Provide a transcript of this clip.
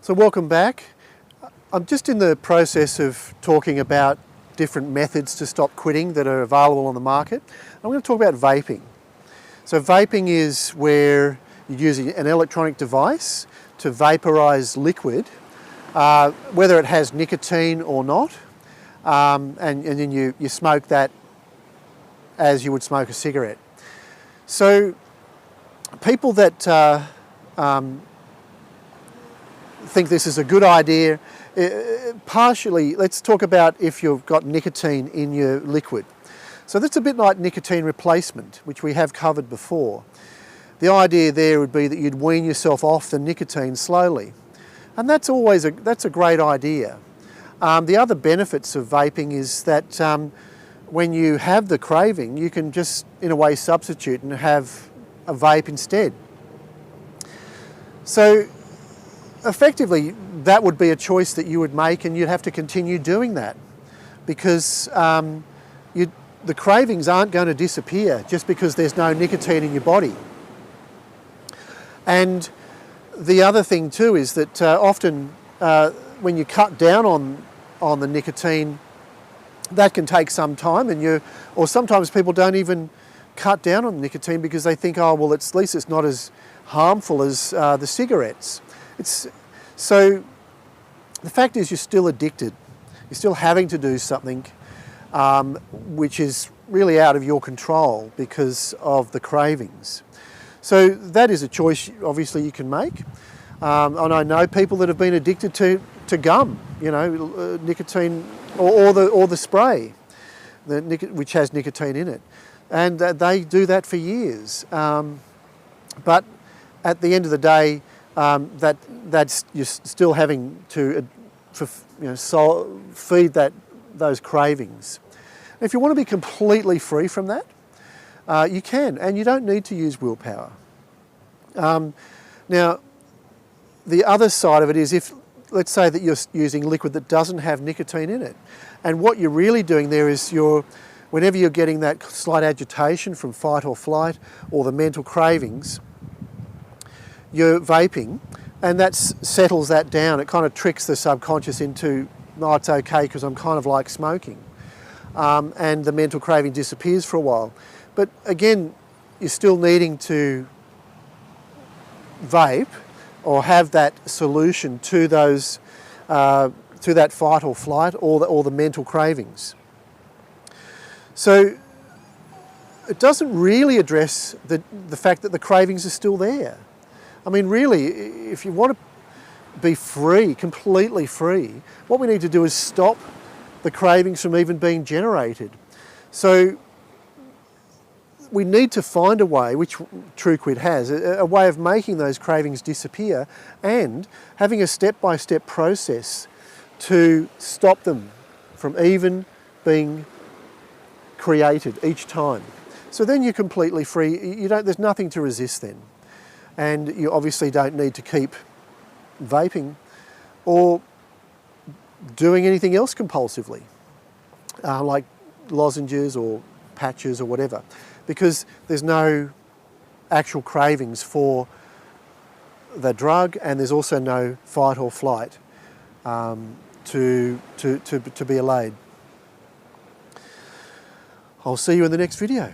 So welcome back. I'm just in the process of talking about different methods to stop quitting that are available on the market. I'm going to talk about vaping. So vaping is where you use an electronic device to vaporize liquid, whether it has nicotine or not, and then you smoke that as you would smoke a cigarette. So people that think this is a good idea, partially, let's talk about if you've got nicotine in your liquid. So that's a bit like nicotine replacement, which we have covered before. The idea there would be that you'd wean yourself off the nicotine slowly. And that's a great idea. The other benefits of vaping is that when you have the craving, you can just, in a way, substitute and have a vape instead. So effectively, that would be a choice that you would make, and you'd have to continue doing that because the cravings aren't going to disappear just because there's no nicotine in your body. And the other thing too is that often when you cut down on the nicotine, that can take some time, or sometimes people don't even cut down on the nicotine because they think, oh well, at least it's not as harmful as the cigarettes. So the fact is you're still addicted. You're still having to do something which is really out of your control because of the cravings. So that is a choice obviously you can make. And I know people that have been addicted to gum, nicotine or the spray, which has nicotine in it. And they do that for years. But at the end of the day, that's you're still having to feed those cravings. And if you want to be completely free from that, you can, and you don't need to use willpower. Now, the other side of it is if, let's say that you're using liquid that doesn't have nicotine in it, and what you're really doing there is whenever you're getting that slight agitation from fight or flight or the mental cravings, you're vaping, and that settles that down. It kind of tricks the subconscious into, no, it's okay because I'm kind of like smoking. And the mental craving disappears for a while. But again, you're still needing to vape or have that solution to those, to that fight or flight or the mental cravings. So it doesn't really address the fact that the cravings are still there. I mean, really, if you want to be free, completely free, what we need to do is stop the cravings from even being generated. So we need to find a way, which TrueQuit has, a way of making those cravings disappear and having a step-by-step process to stop them from even being created each time. So then you're completely free. There's nothing to resist then. And you obviously don't need to keep vaping or doing anything else compulsively, like lozenges or patches or whatever, because there's no actual cravings for the drug, and there's also no fight or flight to be allayed. I'll see you in the next video.